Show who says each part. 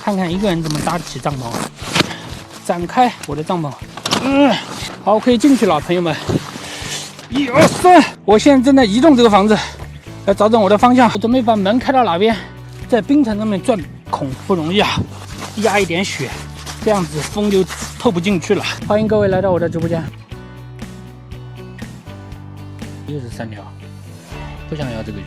Speaker 1: 看看一个人怎么搭得起帐篷。展开我的帐篷，好，可以进去了，朋友们。1、2、3，我现在正在移动这个房子，要找准我的方向。我准备把门开到哪边，在冰层上面钻孔不容易啊，压一点雪，这样子风就透不进去了。欢迎各位来到我的直播间。又是3条，不想要这个鱼。